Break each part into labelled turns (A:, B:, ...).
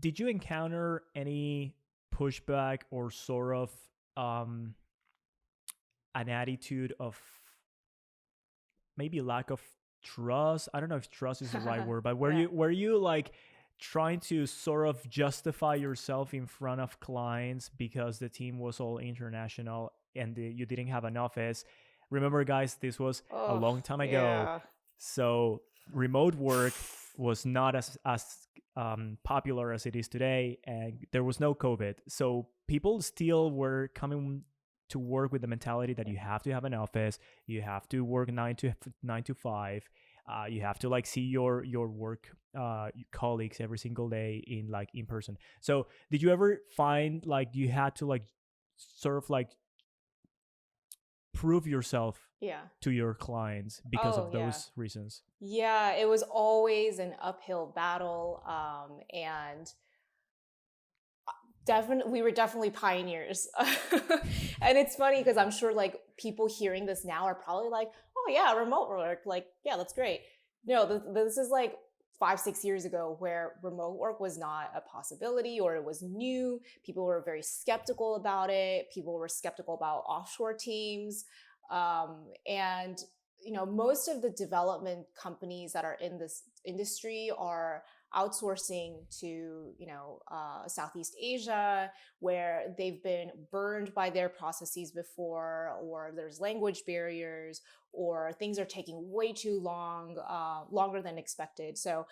A: did you encounter any pushback or sort of um, an attitude of maybe lack of trust? I don't know if trust is the right word, but
B: Yeah.
A: were you like trying to sort of justify yourself in front of clients because the team was all international and you didn't have an office? Remember, guys, this was a
B: Oh,
A: long time ago,
B: yeah.
A: so remote work was not as popular as it is today, and there was no COVID, so people still were coming to work with the mentality that you have to have an office, you have to work 9 to 5, you have to like see your work colleagues every single day in like in person. So did you ever find like you had to like sort of like prove yourself
B: Yeah.
A: to your clients because
B: Oh,
A: of
B: yeah.
A: those reasons?
B: Yeah, it was always an uphill battle. And definitely, we were definitely pioneers. And it's funny because I'm sure like people hearing this now are probably like, oh, yeah, remote work. Like, yeah, that's great. No, this is like 5, 6 years ago where remote work was not a possibility or it was new. People were very skeptical about it. People were skeptical about offshore teams. And most of the development companies that are in this industry are outsourcing to Southeast Asia, where they've been burned by their processes before, or there's language barriers, or things are taking way too long, longer than expected. So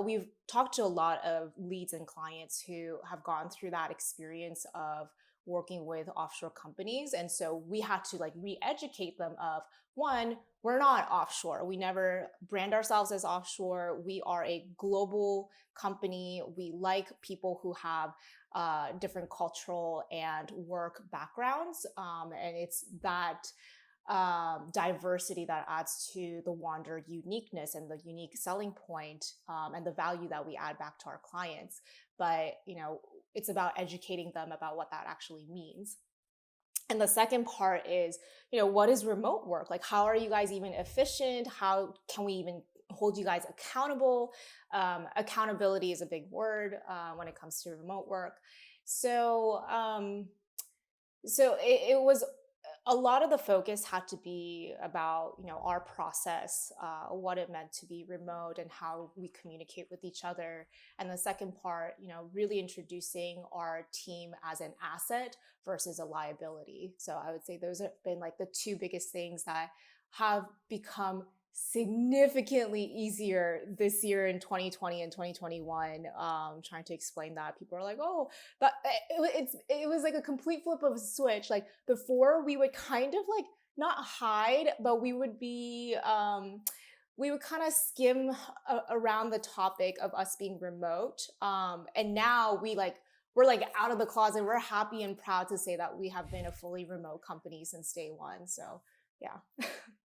B: we've talked to a lot of leads and clients who have gone through that experience of working with offshore companies, and so we had to like re-educate them of, one, we're not offshore. We never brand ourselves as offshore. We are a global company. We like people who have different cultural and work backgrounds. And it's that diversity that adds to the WANDR uniqueness and the unique selling point, and the value that we add back to our clients. But, it's about educating them about what that actually means. And the second part is, what is remote work? Like, how are you guys even efficient? How can we even hold you guys accountable? Accountability is a big word when it comes to remote work. So, it was a lot of the focus had to be about our process, what it meant to be remote and how we communicate with each other. And the second part, really introducing our team as an asset versus a liability. So I would say those have been like the two biggest things that have become significantly easier this year in 2020 and 2021. Trying to explain that, people are like, oh, but it was like a complete flip of a switch. Like before, we would kind of like not hide, but we would kind of skim around the topic of us being remote. And now we're like out of the closet. We're happy and proud to say that we have been a fully remote company since day one. So yeah.